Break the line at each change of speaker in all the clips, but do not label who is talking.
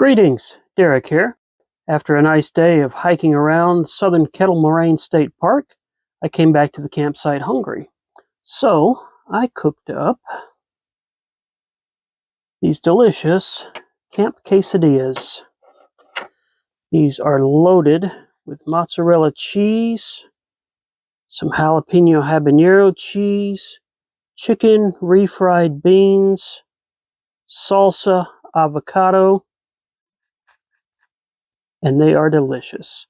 Greetings, Derek here. After a nice day of hiking around southern Kettle Moraine State Park, I came back to the campsite hungry. So I cooked up these delicious camp quesadillas. These are loaded with mozzarella cheese, some jalapeno habanero cheese, chicken, refried beans, salsa, avocado, and they are delicious.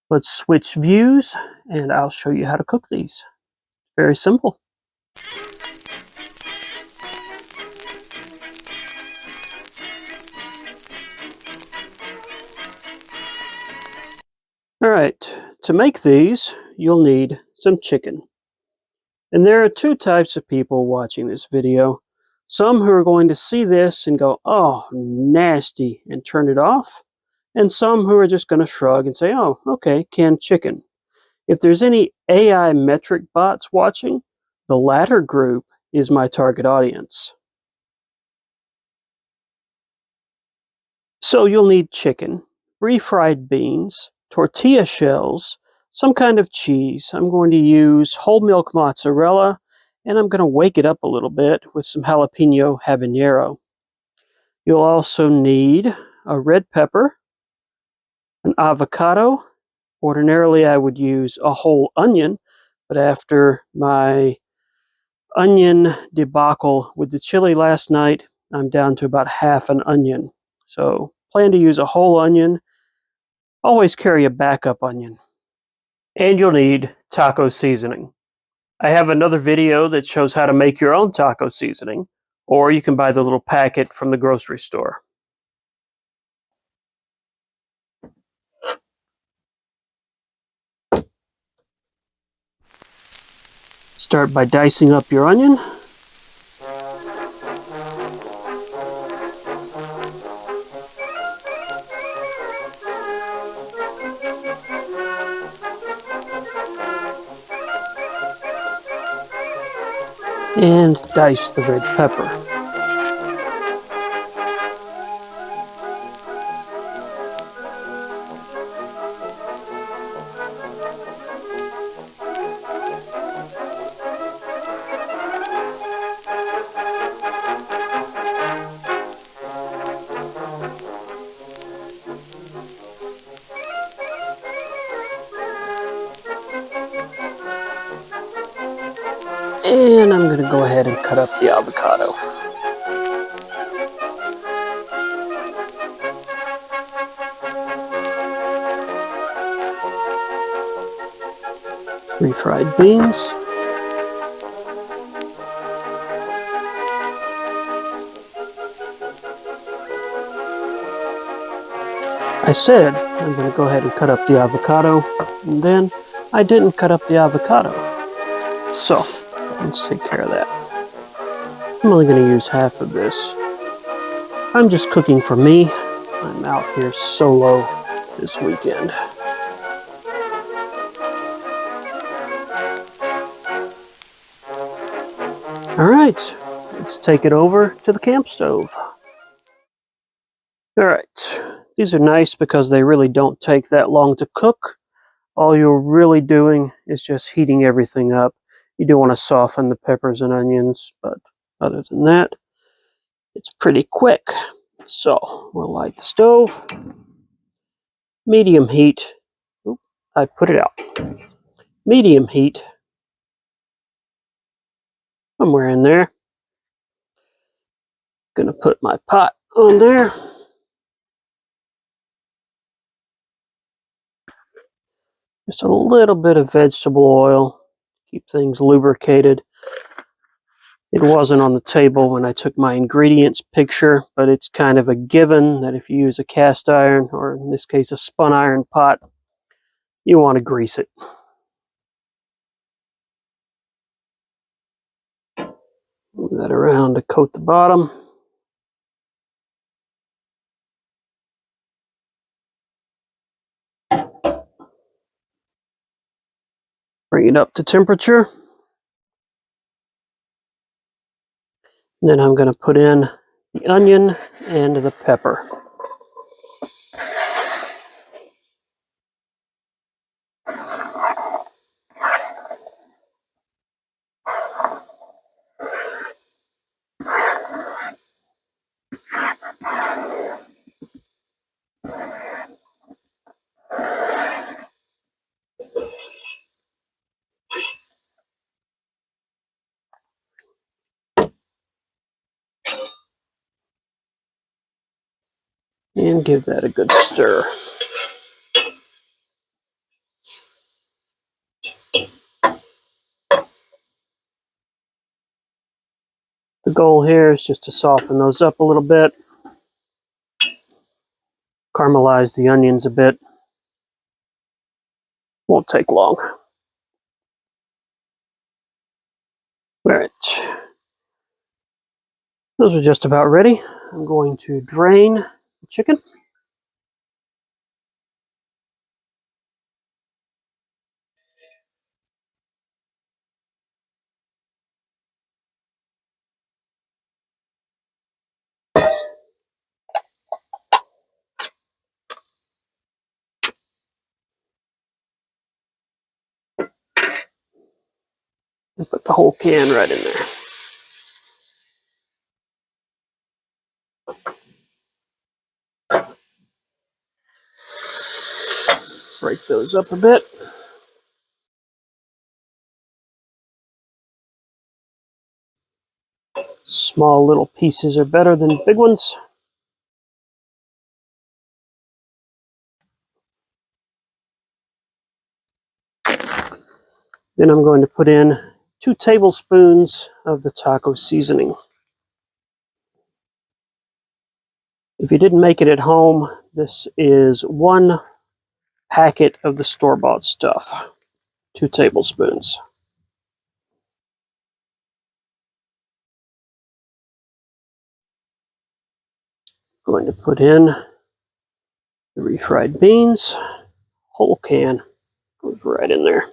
Let's switch views and I'll show you how to cook these. Very simple. Alright, to make these, you'll need some chicken. And there are two types of people watching this video. Some who are going to see this and go, oh, nasty, and turn it off. And some who are just going to shrug and say, oh, okay, canned chicken. If there's any AI metric bots watching, the latter group is my target audience. So you'll need chicken, refried beans, tortilla shells, some kind of cheese. I'm going to use whole milk mozzarella, and I'm going to wake it up a little bit with some jalapeno habanero. You'll also need a red pepper, an avocado. Ordinarily I would use a whole onion, but after my onion debacle with the chili last night, I'm down to about half an onion. So plan to use a whole onion. Always carry a backup onion. And you'll need taco seasoning. I have another video that shows how to make your own taco seasoning, or you can buy the little packet from the grocery store. Start by dicing up your onion. And dice the red pepper. And I'm going to go ahead and cut up the avocado. Refried beans. I said I'm going to go ahead and cut up the avocado, and then I didn't cut up the avocado. So let's take care of that. I'm only going to use half of this. I'm just cooking for me. I'm out here solo this weekend. Alright, let's take it over to the camp stove. Alright, these are nice because they really don't take that long to cook. All you're really doing is just heating everything up. You do want to soften the peppers and onions, but other than that, it's pretty quick. So we'll light the stove. Medium heat. Oop, I put it out. Medium heat. Somewhere in there. Gonna put my pot on there. Just a little bit of vegetable oil. Keep things lubricated. It wasn't on the table when I took my ingredients picture, but it's kind of a given that if you use a cast iron, or in this case a spun iron pot, you want to grease it. Move that around to coat the bottom. Bring it up to temperature. And then I'm going to put in the onion, and the pepper. And give that a good stir. The goal here is just to soften those up a little bit, caramelize the onions a bit. Won't take long. All right. Those are just about ready. I'm going to drain the chicken. And put the whole can right in there. Break those up a bit. Small little pieces are better than big ones. Then I'm going to put in 2 tablespoons of the taco seasoning. If you didn't make it at home, this is 1 packet of the store-bought stuff. 2 tablespoons. I'm going to put in the refried beans. Whole can goes right in there.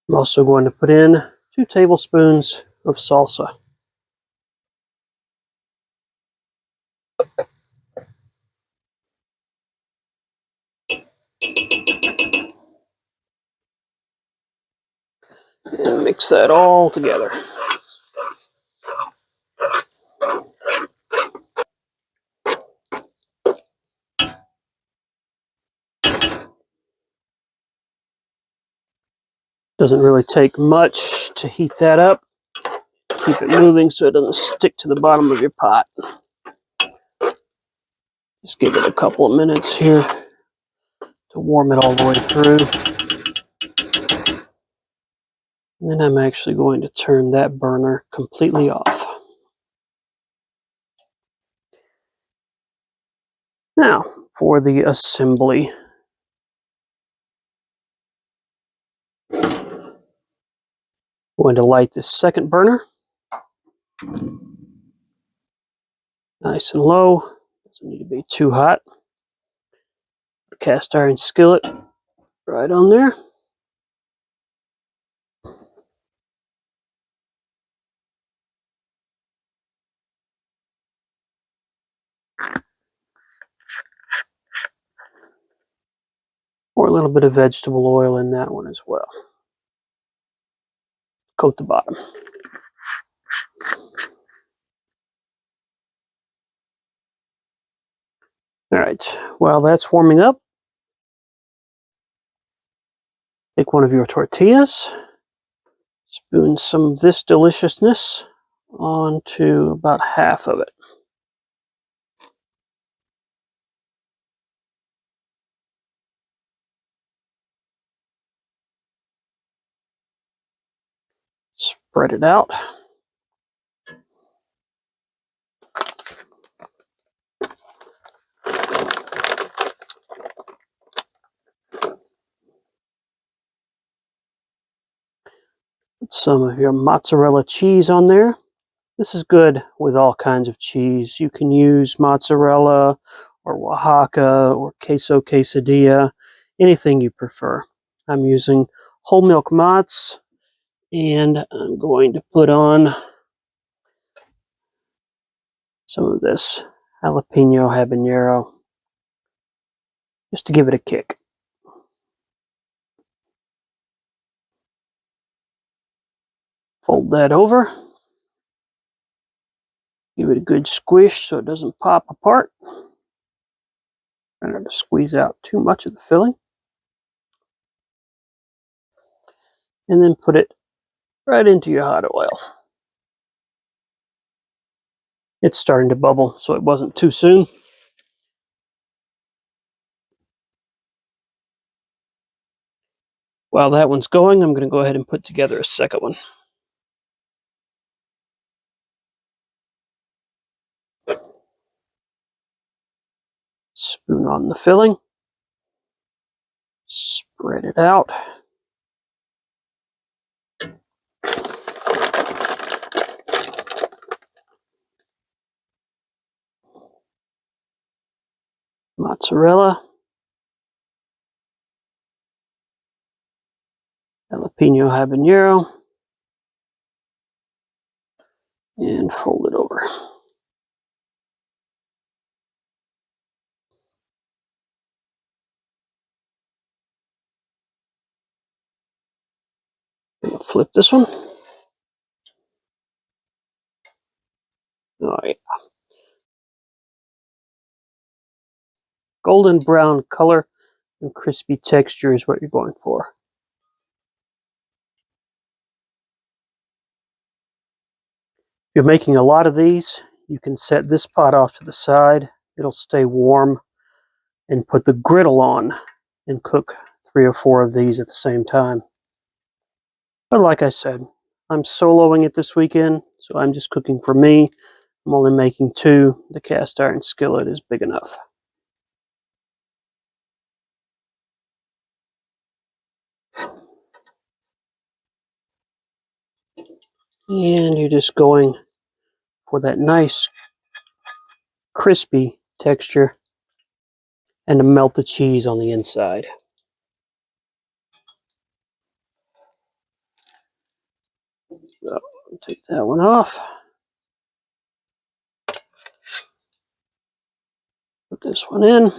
I'm also going to put in 2 tablespoons of salsa. And mix that all together. Doesn't really take much to heat that up. Keep it moving so it doesn't stick to the bottom of your pot. Just give it a couple of minutes here to warm it all the way through. And then I'm actually going to turn that burner completely off. Now, for the assembly. I'm going to light this second burner. Nice and low. Doesn't need to be too hot. Cast iron skillet right on there. Pour a little bit of vegetable oil in that one as well. Coat the bottom. All right, while that's warming up, take one of your tortillas, spoon some of this deliciousness onto about half of it. Spread it out. Put some of your mozzarella cheese on there. This is good with all kinds of cheese. You can use mozzarella or Oaxaca or queso quesadilla, anything you prefer. I'm using whole milk mozz, and I'm going to put on some of this jalapeño habanero just to give it a kick. Fold that over. Give it a good squish so it doesn't pop apart. Try not to squeeze out too much of the filling. And then put it right into your hot oil. It's starting to bubble, so it wasn't too soon. While that one's going, I'm going to go ahead and put together a second one. Spoon on the filling. Spread it out. Mozzarella. Jalapeno habanero. And fold it over. Gonna flip this one. Oh yeah. Golden brown color and crispy texture is what you're going for. If you're making a lot of these, you can set this pot off to the side. It'll stay warm, and put the griddle on and cook 3 or 4 of these at the same time. But like I said, I'm soloing it this weekend, so I'm just cooking for me. I'm only making 2. The cast iron skillet is big enough. And you're just going for that nice crispy texture and to melt the cheese on the inside. So, take that one off. Put this one in.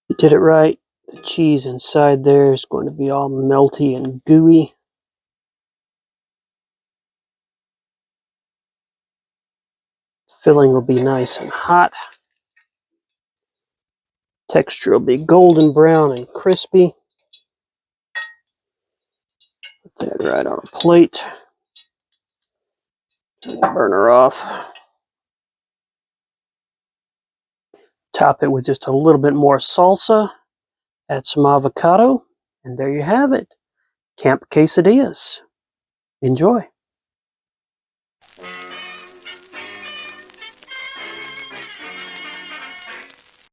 You did it right. The cheese inside there is going to be all melty and gooey. Filling will be nice and hot. Texture will be golden brown and crispy. Put that right on a plate. Turn the burner off. Top it with just a little bit more salsa. Add some avocado. And there you have it. Camp quesadillas. Enjoy.